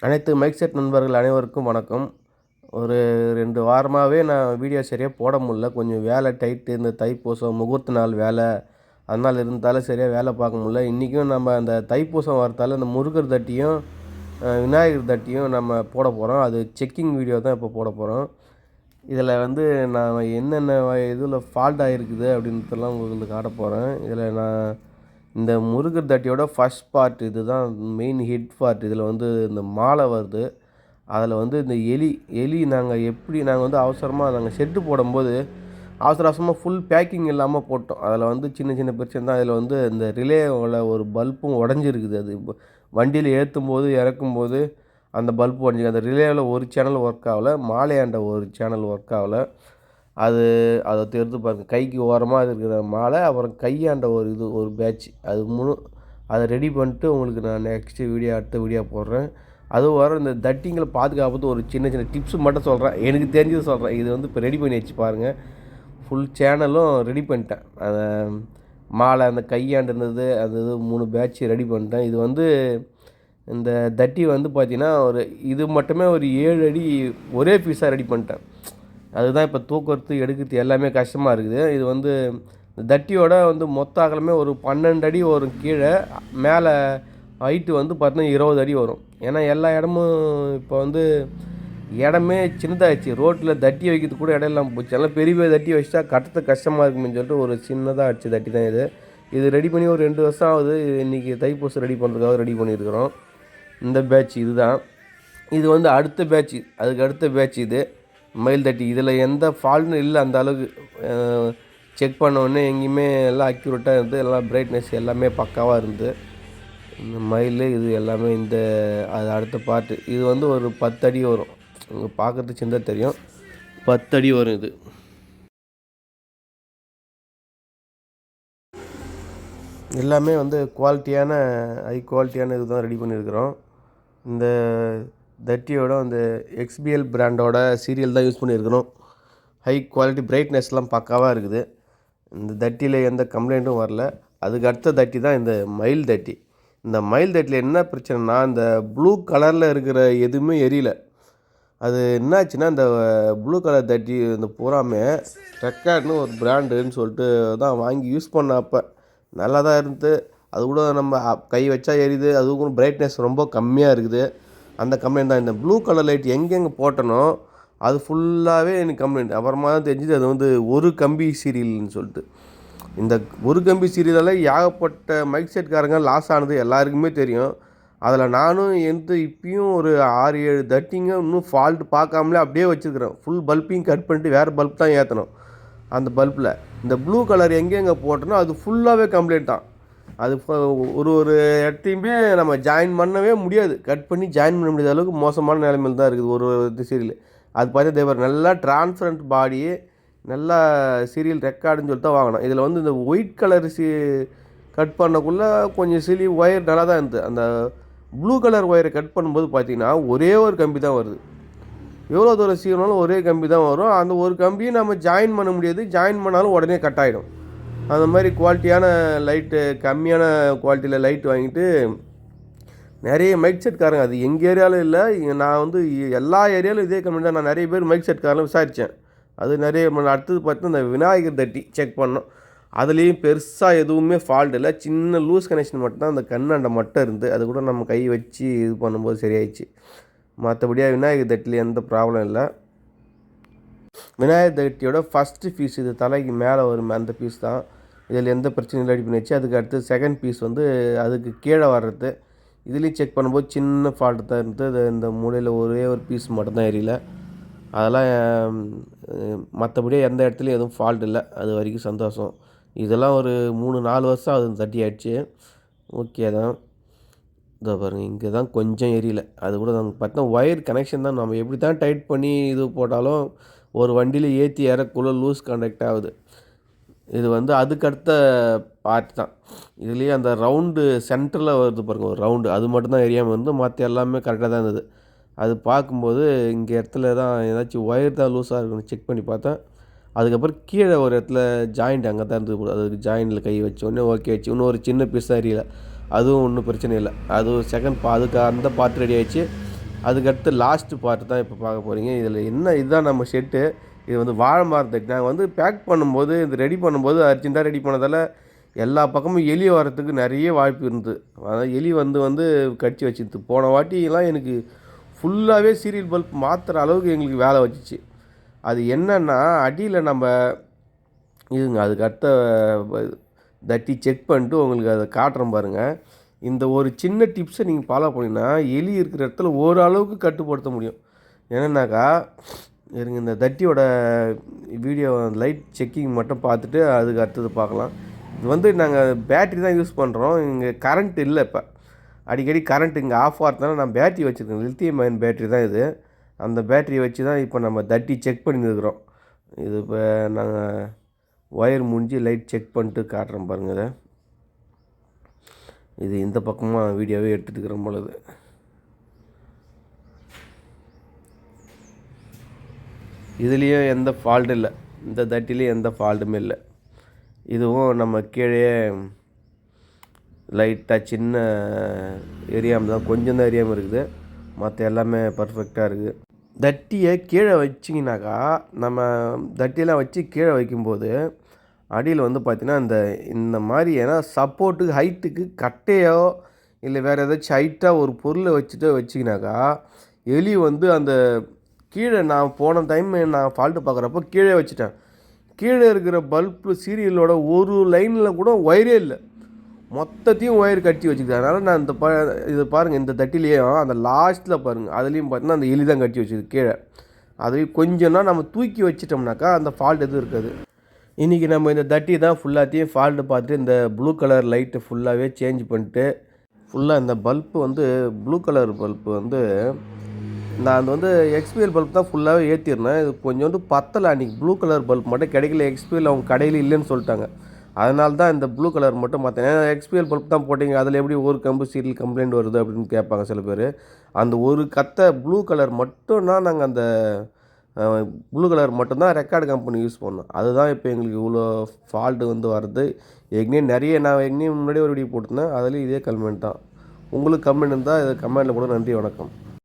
அனைத்து mic set நண்பர்கள் அனைவருக்கும் வணக்கம். ஒரு 2 வாரமாகவே நான் வீடியோ சரியாக போட முடியல. கொஞ்சம் வேலை டைட்டு. இந்த தைப்பூசம் முகூர்த்த நாள் வேலை, அதனால் இருந்தாலும் சரியாக வேலை பார்க்க முடியல. இன்றைக்கும் நம்ம அந்த தைப்பூசம் வரத்தால் இந்த முருகர் தட்டியும் விநாயகர் தட்டியும் நம்ம போட போகிறோம். அது செக்கிங் வீடியோ தான் இப்போ போட போகிறோம். இதில் வந்து நான் என்னென்ன இதில் ஃபால்ட் ஆகிருக்குது அப்படின்றதெல்லாம் உங்களுக்கு காட்ட போகிறேன். இதில் நான் இந்த முருகர் தட்டியோட ஃபஸ்ட் பார்ட் இது தான் மெயின் ஹெட் பார்ட். இதில் வந்து இந்த மாலை வருது. அதில் வந்து இந்த எலி நாங்கள் வந்து அவசரமாக நாங்கள் ஷெட்டு போடும்போது அவசரமாக ஃபுல் பேக்கிங் இல்லாமல் போட்டோம். அதில் வந்து சின்ன சின்ன பிரச்சனை தான். அதில் வந்து இந்த ரிலேவில் ஒரு பல்பும் உடஞ்சிருக்குது. அது வண்டியில் ஏற்றும்போது இறக்கும்போது அந்த பல்ப் உடஞ்சிருக்கு. அந்த ரிலேவில் ஒரு சேனல் ஒர்க் ஆகலை, மாலையாண்ட ஒரு சேனல் ஒர்க் ஆகலை. அதை எடுத்து பாருங்க. கைக்கு ஓரமாக இருக்கிற மாலை, அப்புறம் கையாண்ட ஒரு பேட்ச் அது அதை ரெடி பண்ணிட்டு உங்களுக்கு நான் அடுத்த வீடியோ போடுறேன். அதுவும் வர இந்த தட்டிங்களை பாதுகாப்புக்கு ஒரு சின்ன சின்ன டிப்ஸ் மட்டும் சொல்கிறேன். எனக்கு தெரிஞ்சது சொல்கிறேன். இது வந்து இப்போ ரெடி பண்ணி வச்சு பாருங்கள். ஃபுல் சேனலும் ரெடி பண்ணிட்டேன். அதை மாலை அந்த கையாண்டு இருந்தது அது 3 பேட்ச் ரெடி பண்ணிட்டேன். இது வந்து இந்த தட்டி வந்து பார்த்திங்கன்னா இது மட்டுமே ஒரு 7 அடி ஒரே பீஸாக ரெடி பண்ணிட்டேன். அதுதான் இப்போ தூக்குறது எடுக்கிறது எல்லாமே கஷ்டமாக இருக்குது. இது வந்து தட்டியோட வந்து மொத்த அகலமே ஒரு 12 அடி வரும். கீழே மேலே ஹைட்டு வந்து பார்த்தீங்கன்னா 20 அடி வரும். ஏன்னா எல்லா இடமும் இப்போ வந்து இடமே சின்னதாகிடுச்சு. ரோட்டில் தட்டி வைக்கிறதுக்கு கூட இடம் இல்லாமல் போச்சு. எல்லாம் பெரிய பெரிய தட்டி வச்சா கட்டுறது கஷ்டமாக இருக்குன்னு சொல்லிட்டு ஒரு சின்னதாக அடிச்ச தட்டி தான் இது ரெடி பண்ணி ஒரு 2 வருஷம் ஆகுது. இன்றைக்கி தைப்பூசம் ரெடி பண்ணுறதுக்காக ரெடி பண்ணியிருக்கிறோம். இந்த பேட்ச் இதுதான். இது வந்து அடுத்த பேட்ச், அதுக்கு அடுத்த பேட்ச் இது மயில் தட்டி. இதில் எந்த ஃபால்ட்டும் இல்லை. அந்த அளவுக்கு செக் பண்ண உடனே எங்கேயுமே எல்லாம் அக்யூரேட்டாக இருந்து எல்லாம் பிரைட்னஸ் எல்லாமே பக்காவாக இருந்து இந்த மயில் இது எல்லாமே அது அடுத்த பார்ட்டு. இது வந்து ஒரு 10 அடி வரும். உங்கள் பார்க்குறதுக்கு சின்னதாக தெரியும். 10 அடி வரும். இது எல்லாமே வந்து ஹை குவாலிட்டியான இது தான் ரெடி பண்ணியிருக்கிறோம். இந்த தட்டியோட அந்த XBL பிராண்டோட சீரியல் தான் யூஸ் பண்ணியிருக்கிறோம். ஹை குவாலிட்டி பிரைட்னஸ்லாம் பக்காவாக இருக்குது. இந்த தட்டியில் எந்த கம்ப்ளைண்ட்டும் வரல. அதுக்கு அடுத்த தட்டி தான் இந்த மயில் தட்டி. இந்த மயில் தட்டியில் என்ன பிரச்சனைனா, இந்த ப்ளூ கலரில் இருக்கிற எதுவுமே எரியல. அது என்னாச்சுன்னா, இந்த ப்ளூ கலர் தட்டி இந்த பூராமே ரெக்கார்ட்னு ஒரு பிராண்டுன்னு சொல்லிட்டு தான் வாங்கி யூஸ் பண்ண. அப்போ நல்லா தான் இருந்து, அது கூட நம்ம கை வச்சா எரியுது. அதுவும் கூட பிரைட்னஸ் ரொம்ப கம்மியாக இருக்குது. அந்த கம்ப்ளைண்ட் தான். இந்த ப்ளூ கலர் லைட் எங்கெங்கே போட்டனோ அது ஃபுல்லாகவே எனக்கு கம்ப்ளைண்ட். அப்புறமா தான் தெரிஞ்சுது அது வந்து ஒரு கம்பி சீரியல்னு சொல்லிட்டு. இந்த ஒரு கம்பி சீரியலால் ஏகப்பட்ட மைக் செட்காரங்க லாஸ் ஆனது எல்லாருக்குமே தெரியும். அதில் நானும் இப்பயும் ஒரு 6-7 தட்டிங்க இன்னும் ஃபால்ட் பார்க்காமலே அப்படியே வச்சுருக்கிறேன். ஃபுல் பல்பையும் கட் பண்ணிட்டு வேறு பல்ப் தான் ஏற்றணும். அந்த பல்பில் இந்த ப்ளூ கலர் எங்கெங்கே போட்டனோ அது ஃபுல்லாகவே கம்ப்ளைண்ட் தான். அது ஒரு இடத்தையுமே நம்ம ஜாயின் பண்ணவே முடியாது. கட் பண்ணி ஜாயின் பண்ண முடியாத அளவுக்கு மோசமான நிலைமையில் தான் இருக்குது ஒரு சீரியல். அது பார்த்தா தேவர் நல்லா டிரான்ஸ்பரண்ட் பாடி, நல்லா சீரியல் ரெக்கார்டுன்னு சொல்லிட்டு தான் வாங்கினோம். இதில் வந்து இந்த ஒயிட் கலர் கட் பண்ணக்குள்ளே கொஞ்சம் ஒயர் நல்லா தான் இருந்தது. அந்த ப்ளூ கலர் ஒயரை கட் பண்ணும்போது பார்த்திங்கன்னா ஒரே ஒரு கம்பி தான் வருது. எவ்வளோ தூரம் சீக்கிரம்னாலும் ஒரே கம்பி தான் வரும். அந்த ஒரு கம்பியும் நம்ம ஜாயின் பண்ண முடியாது. ஜாயின் பண்ணாலும் உடனே கட் ஆகிடும். அந்த மாதிரி குவாலிட்டியான லைட்டு, கம்மியான குவாலிட்டியில் லைட் வாங்கிட்டு நிறைய மைக் செட்காரங்க, அது எங்கள் ஏரியாவில் இல்லை, நான் வந்து எல்லா ஏரியாவிலும் இதே கம்பெனி தான். நான் நிறைய பேர் மைக் செட்காரங்களும் விசாரித்தேன். அது நிறைய அடுத்தது பார்த்தீங்கன்னா இந்த விநாயகர் தட்டி செக் பண்ணோம். அதுலேயும் பெருசாக எதுவுமே ஃபால்ட் இல்லை. சின்ன லூஸ் கனெக்ஷன் மட்டும்தான் அந்த கண்ணாண்டை மட்டும் இருந்து, அது கூட நம்ம கை வச்சு இது பண்ணும்போது சரியாயிடுச்சு. மற்றபடியாக விநாயகர் தட்டில் எந்த ப்ராப்ளம் இல்லை. விநாயகர் தட்டியோட ஃபஸ்ட்டு பீஸ் இது தலைக்கு மேலே வரும் அந்த பீஸ் தான். இதில் எந்த பிரச்சனையும் ரெடி பண்ணி வச்சு, அதுக்கு அடுத்து செகண்ட் பீஸ் வந்து அதுக்கு கீழே வர்றது. இதுலேயும் செக் பண்ணும்போது சின்ன ஃபால்ட்டு தான் இருந்தது. இந்த மூலையில் ஒரே ஒரு பீஸ் மட்டும்தான் எரியல. அதெல்லாம் மற்றபடி எந்த இடத்துலையும் எதுவும் ஃபால்ட் இல்லை. அது வரைக்கும் சந்தோஷம். இதெல்லாம் ஒரு 3-4 வருஷம் அது தட்டி ஆகிடுச்சு. ஓகே தான். இதோ பாருங்கள், இங்கே தான் கொஞ்சம் எரியல. அது கூட நாங்கள் பார்த்தா ஒயர் கனெக்ஷன் தான். நம்ம எப்படி தான் டைட் பண்ணி இது போட்டாலும் ஒரு வண்டியில் ஏற்றி இறக்குள்ள லூஸ் கான்டாக்ட் ஆகுது. இது வந்து அதுக்கடுத்த பார்ட் தான். இதுலேயே அந்த ரவுண்டு சென்டரில் வருது பாருங்கள், ஒரு ரவுண்டு, அது மட்டும்தான் எரியாமல் வந்து மற்ற எல்லாமே கரெக்டாக தான் இருந்தது. அது பார்க்கும்போது இங்கே இடத்துல தான் ஏதாச்சும் ஒயர் தான் லூஸாக இருக்குன்னு செக் பண்ணி பார்த்தேன். அதுக்கப்புறம் கீழே ஒரு இடத்துல ஜாயிண்ட் அங்கே தான் இருந்தது. அதுக்கு ஜாயிண்டில் கை வச்சோடனே ஓகே ஆச்சு. இன்னும் ஒரு சின்ன பீஸ் தான் எரியல. அதுவும் ஒன்றும் பிரச்சனை இல்லை. அதுவும் அதுக்கு அந்த பார்ட் ரெடி ஆகிடுச்சு. அதுக்கடுத்து லாஸ்ட்டு பார்ட் தான் இப்போ பார்க்க போகிறீங்க. இதில் என்ன இதுதான் நம்ம ஷெட்டு. இது வந்து வாழை மரம் தட்டி. நாங்கள் வந்து பேக் பண்ணும்போது இது ரெடி பண்ணும்போது அர்ஜென்ட்டாக ரெடி பண்ணதால் எல்லா பக்கமும் எலி வரத்துக்கு நிறைய வாய்ப்பு இருந்தது. அதாவது எலி வந்து கடிச்சு வச்சுது. போன வாட்டிலாம் எனக்கு ஃபுல்லாகவே சீரியல் பல்ப் மாற்றுற அளவுக்கு எங்களுக்கு வேலை வச்சுச்சு. அது என்னென்னா அடியில் நம்ம இதுங்க அதுக்கு அடுத்த தட்டி செக் பண்ணிட்டு உங்களுக்கு அதை காட்டுறேன் பாருங்கள். இந்த ஒரு சின்ன டிப்ஸை நீங்கள் ஃபாலோ பண்ணிங்கன்னா எலி இருக்கிற இடத்துல ஓரளவுக்கு கட்டுப்படுத்த முடியும். என்னென்னாக்கா இருங்க, இந்த தட்டியோட வீடியோ லைட் செக்கிங் மட்டும் பார்த்துட்டு அதுக்கு அடுத்தது பார்க்கலாம். இது வந்து நாங்கள் பேட்ரி தான் யூஸ் பண்ணுறோம். இங்கே கரண்ட் இல்லை. இப்போ அடிக்கடி கரண்ட் இங்கே ஆஃப் ஆகிறதுனால நான் பேட்ரி வச்சுருக்கேன். லித்தியம் அயன் பேட்ரி தான் இது. அந்த பேட்டரியை வச்சு தான் இப்போ நம்ம தட்டி செக் பண்ணியிருக்கிறோம். இது இப்போ நாங்கள் ஒயர் முடிஞ்சு லைட் செக் பண்ணிட்டு காட்டுறோம் பாருங்கள். இதை இது இந்த பக்கமாக வீடியோவே எடுத்துகிட்டு பொழுது இதுலேயும் எந்த ஃபால்ட்டும் இல்லை. இந்த தட்டிலையும் எந்த ஃபால்ட்டுமே இல்லை. இதுவும் நம்ம கீழே லைட்டாக சின்ன ஏரியாமல் தான், கொஞ்சம் தான் ஏரியாமல் இருக்குது. மற்ற எல்லாமே பர்ஃபெக்டாக இருக்குது. தட்டியை கீழே வச்சிங்கனாக்கா நம்ம தட்டியெல்லாம் வச்சு கீழே வைக்கும்போது அடியில் வந்து பார்த்திங்கன்னா இந்த மாதிரி ஏன்னா சப்போர்ட்டுக்கு ஹைட்டுக்கு கட்டையோ இல்லை வேறு ஏதாச்சும் ஹைட்டாக ஒரு பொருளை வச்சிங்கனாக்கா எலி வந்து அந்த கீழே நான் போன டைம் நான் ஃபால்ட்டு பார்க்குறப்போ கீழே வச்சுட்டேன். கீழே இருக்கிற பல்பு சீரியலோட ஒரு லைனில் கூட ஒயரே இல்லை, மொத்தத்தையும் ஒயர் கட்டி வச்சுக்கிது. அதனால் நான் இது பாருங்கள், இந்த தட்டிலேயும் அந்த லாஸ்ட்டில் பாருங்கள், அதுலேயும் பார்த்தீங்கன்னா அந்த எலி தான் கட்டி வச்சுது கீழே. அதையும் கொஞ்சம்னா நம்ம தூக்கி வச்சிட்டோம்னாக்கா அந்த ஃபால்ட் எதுவும் இருக்காது. இன்றைக்கி நம்ம இந்த தட்டி தான் ஃபுல்லாத்தையும் ஃபால்ட்டு பார்த்துட்டு இந்த ப்ளூ கலர் லைட்டு ஃபுல்லாகவே சேஞ்ச் பண்ணிட்டு ஃபுல்லாக இந்த பல்ப்பு வந்து ப்ளூ கலர் பல்ப்பு வந்து நான் வந்து எக்ஸ்பிஎல் பல்ப் தான் ஃபுல்லாகவே ஏற்றிருந்தேன். இது கொஞ்சோண்டு பத்தலை. அன்றைக்கி ப்ளூ கலர் பல்ப் மட்டும் கிடைக்கல. எக்ஸ்பிஎல் அவங்க கடையில் இல்லைன்னு சொல்லிட்டாங்க. அதனால தான் இந்த ப்ளூ கலர் மட்டும் பார்த்தேன். ஏன்னா எக்ஸ்பிஎல் பல்ப் தான் போட்டிங்க, அதில் எப்படி ஒரு கம்பு சீரியல் கம்ப்ளைண்ட் வருது அப்படின்னு கேட்பாங்க சில பேர். அந்த ஒரு கத்தை ப்ளூ கலர் மட்டும்னா நாங்கள் அந்த ப்ளூ கலர் மட்டும்தான் ரெக்கார்டு கம்பெனி யூஸ் பண்ணோம். அதுதான் இப்போ எங்களுக்கு இவ்வளோ ஃபால்ட்டு வந்து வருது. நான் முன்னாடியே ஒரு வீடியோ போட்டிருந்தேன், அதுலேயும் இதே கம்ப்ளைண்ட் தான். உங்களுக்கு கம்ப்ளைண்ட் இருந்தால் இது கமெண்ட்டில் கூட. நன்றி, வணக்கம்.